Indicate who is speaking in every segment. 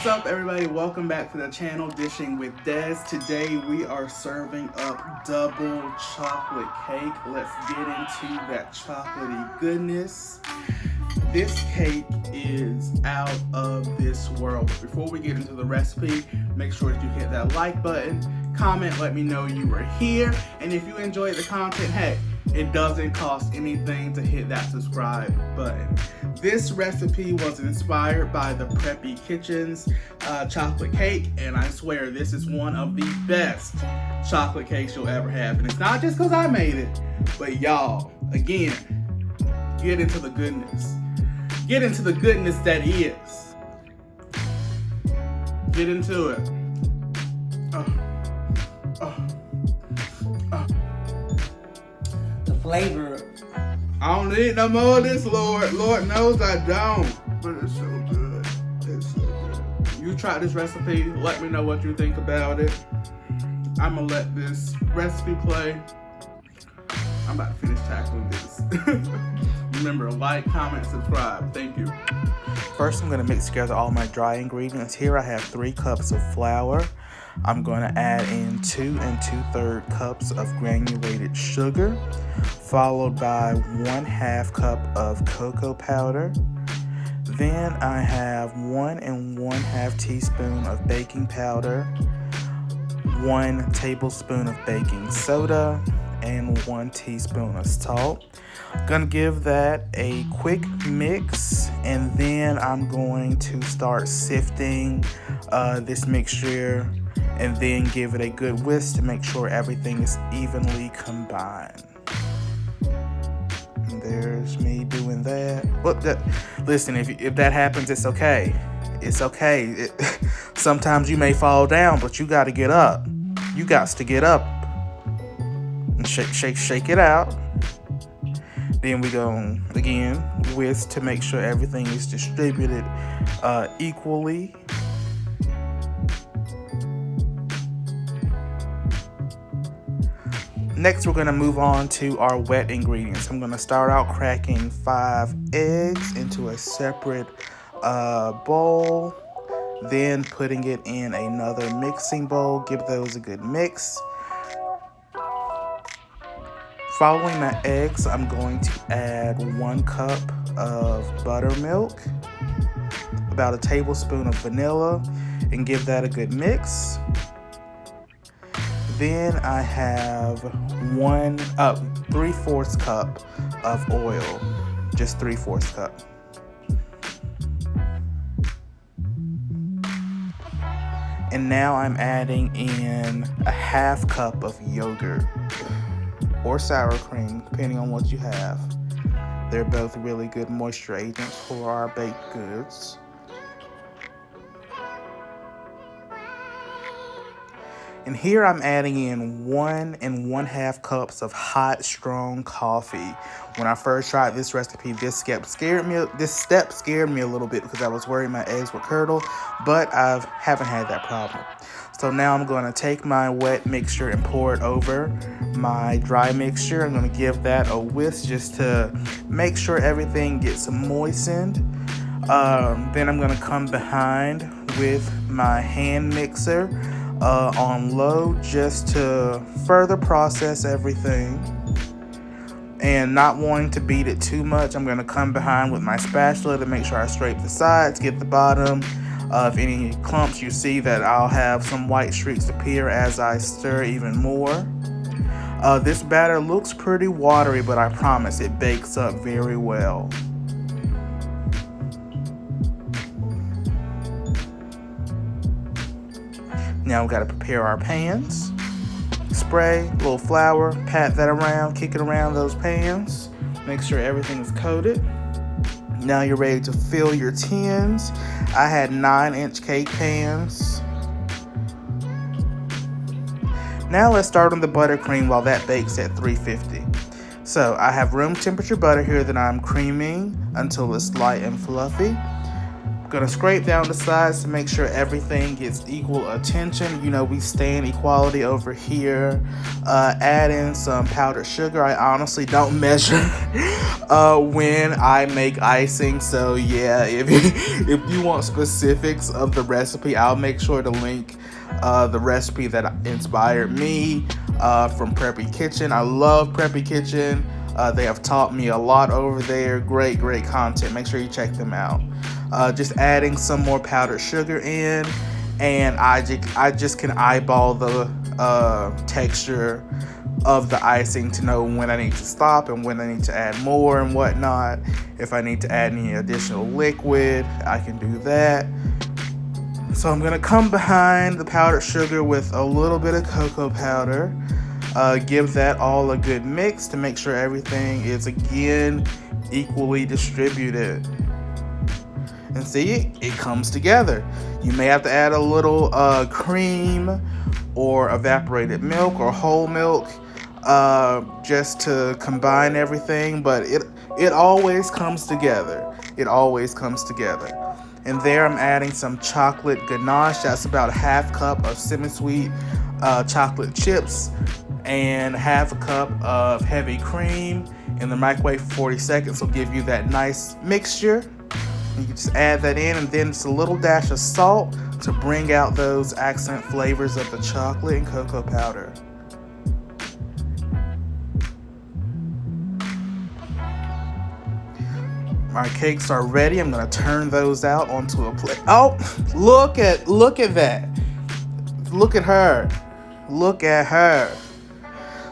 Speaker 1: What's up, everybody? Welcome back to the channel, Dishing with Des. Today we are serving up double chocolate cake. Let's get into that chocolatey goodness. This cake is out of this world. But before we get into the recipe, make sure that you hit that like button, comment, let me know you were here, and if you enjoyed the content, hey, it doesn't cost anything to hit that subscribe button. This recipe was inspired by the Preppy Kitchen's chocolate cake, and I swear this is one of the best chocolate cakes you'll ever have. And it's not just because I made it, but y'all, again, get into the goodness. Get into the goodness that is. Get into it.
Speaker 2: The flavor.
Speaker 1: I don't need no more of this, Lord. Lord knows I don't. But it's so good. It's so good. You try this recipe. Let me know what you think about it. I'm going to let this recipe play. I'm about to finish tackling this. Remember, like, comment, subscribe. Thank you. First, I'm going to mix together all my dry ingredients. Here I have 3 cups of flour. I'm going to add in 2 2/3 cups of granulated sugar, followed by 1/2 cup of cocoa powder. Then I have 1 1/2 teaspoon of baking powder, 1 tablespoon of baking soda, and 1 teaspoon of salt. Gonna give that a quick mix, and then I'm going to start sifting this mixture and then give it a good whisk to make sure everything is evenly combined. And there's me doing that. Listen, if that happens, it's okay. It's okay. Sometimes you may fall down, but you got to get up. You got to get up and shake it out. Then we go again whisk to make sure everything is distributed equally. Next, we're going to move on to our wet ingredients. I'm going to start out cracking 5 eggs into a separate bowl, then putting it in another mixing bowl. Give those a good mix. Following my eggs, I'm going to add 1 cup of buttermilk, about a tablespoon of vanilla, and give that a good mix. Then I have 3/4 cup of oil, just 3/4 cup. And now I'm adding in a 1/2 cup of yogurt or sour cream, depending on what you have. They're both really good moisture agents for our baked goods. And here I'm adding in 1 1/2 cups of hot, strong coffee. When I first tried this recipe, this step scared me a little bit because I was worried my eggs would curdle, but I haven't had that problem. So now I'm going to take my wet mixture and pour it over my dry mixture. I'm going to give that a whisk just to make sure everything gets moistened. Then I'm going to come behind with my hand mixer on low just to further process everything. And not wanting to beat it too much, I'm going to come behind with my spatula to make sure I scrape the sides, get the bottom. If any clumps you see, that I'll have some white streaks appear as I stir even more. This batter looks pretty watery, but I promise it bakes up very well. Now we've got to prepare our pans. Spray a little flour, pat that around, kick it around those pans. Make sure everything is coated. Now you're ready to fill your tins. I had 9-inch cake pans. Now let's start on the buttercream while that bakes at 350. So I have room temperature butter here that I'm creaming until it's light and fluffy. Gonna scrape down the sides to make sure everything gets equal attention. You know, we stain equality over here. Add in some powdered sugar. I honestly don't measure when I make icing, so yeah, if you want specifics of the recipe, I'll make sure to link the recipe that inspired me from Preppy Kitchen. I love Preppy Kitchen. They have taught me a lot over there. Great content. Make sure you check them out. Just adding some more powdered sugar in, and I just can eyeball the texture of the icing to know when I need to stop and when I need to add more and whatnot. If I need to add any additional liquid, I can do that. So I'm gonna come behind the powdered sugar with a little bit of cocoa powder. Give that all a good mix to make sure everything is again equally distributed. And see, it comes together. You may have to add a little cream or evaporated milk or whole milk just to combine everything, but it always comes together. It always comes together. And there I'm adding some chocolate ganache. That's about a half cup of semi-sweet chocolate chips and half a cup of heavy cream. In the microwave for 40 seconds will give you that nice mixture. You can just add that in, and then just a little dash of salt to bring out those accent flavors of the chocolate and cocoa powder. My cakes are ready. I'm gonna turn those out onto a plate. Oh, look at that. Look at her. Look at her.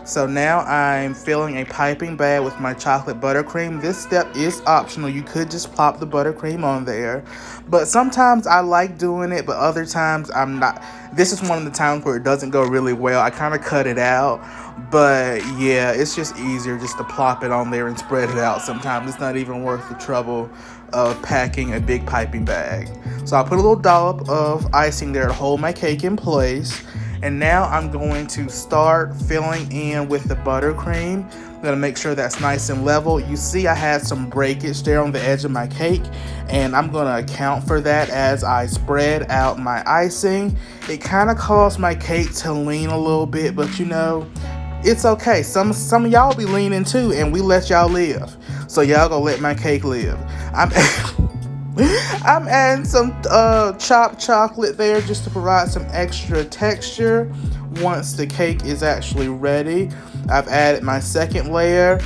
Speaker 1: So now I'm filling a piping bag with my chocolate buttercream. This step is optional. You could just plop the buttercream on there. But sometimes I like doing it, but other times I'm not. This is one of the times where it doesn't go really well. I kind of cut it out. But yeah, it's just easier just to plop it on there and spread it out. Sometimes it's not even worth the trouble of packing a big piping bag. So I'll put a little dollop of icing there to hold my cake in place. And now I'm going to start filling in with the buttercream. I'm going to make sure that's nice and level. You see I had some breakage there on the edge of my cake, and I'm going to account for that as I spread out my icing. It kind of caused my cake to lean a little bit, but you know, it's okay. Some of y'all be leaning too, and we let y'all live. So y'all gonna let my cake live. I'm adding some chopped chocolate there just to provide some extra texture once the cake is actually ready. I've added my second layer,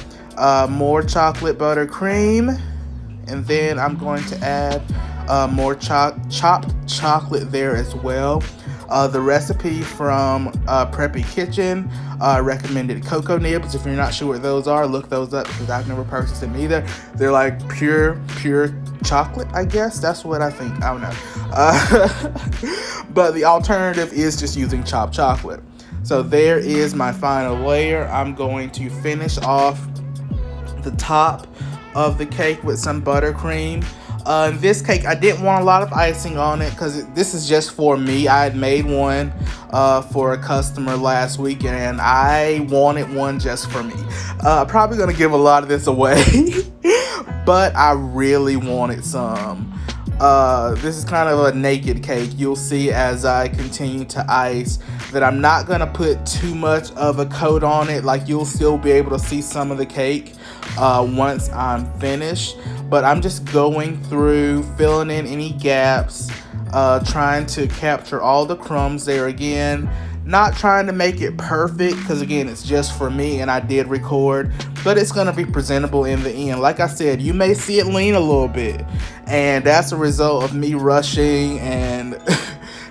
Speaker 1: more chocolate buttercream, and then I'm going to add more chopped chocolate there as well. The recipe from Preppy Kitchen recommended cocoa nibs. If you're not sure what those are, look those up because I've never purchased them either. They're like pure chocolate, I guess. That's what I think. I don't know. But the alternative is just using chopped chocolate. So there is my final layer. I'm going to finish off the top of the cake with some buttercream. This cake, I didn't want a lot of icing on it because this is just for me. I had made one for a customer last week, and I wanted one just for me. Probably going to give a lot of this away, but I really wanted some. This is kind of a naked cake. You'll see as I continue to ice that I'm not going to put too much of a coat on it. Like, you'll still be able to see some of the cake once I'm finished. But I'm just going through, filling in any gaps, trying to capture all the crumbs there again. Not trying to make it perfect because, again, it's just for me and I did record. But it's going to be presentable in the end. Like I said, you may see it lean a little bit. And that's a result of me rushing and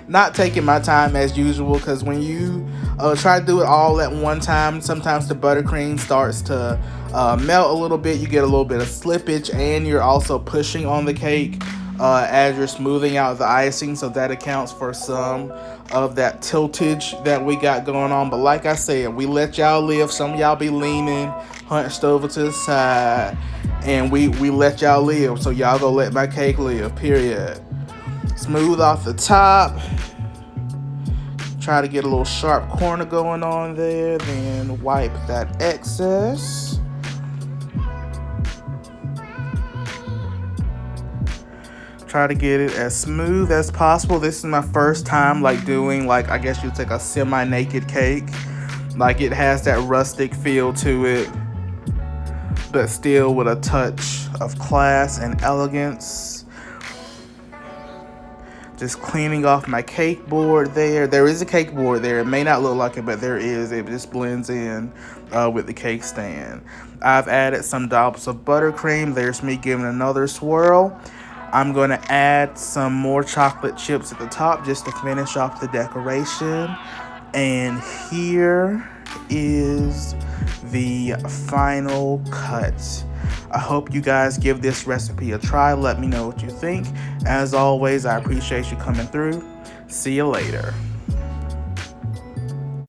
Speaker 1: not taking my time as usual. Because when you try to do it all at one time, sometimes the buttercream starts to melt a little bit. You get a little bit of slippage, and you're also pushing on the cake as you're smoothing out the icing. So that accounts for some of that tiltage that we got going on. But like I said, we let y'all live. Some of y'all be leaning, hunched over to the side, and we let y'all live. So y'all go let my cake live, period. Smooth off the top. Try to get a little sharp corner going on there, then wipe that excess. try to get it as smooth as possible. This is my first time like doing like, I guess you'd take a semi-naked cake. Like it has that rustic feel to it, but still with a touch of class and elegance. Just cleaning off my cake board there. There is a cake board there. It may not look like it, but there is. It just blends in with the cake stand. I've added some dollops of buttercream. There's me giving another swirl. I'm going to add some more chocolate chips at the top just to finish off the decoration. And here is the final cut. I hope you guys give this recipe a try. Let me know what you think. As always, I appreciate you coming through. See you later.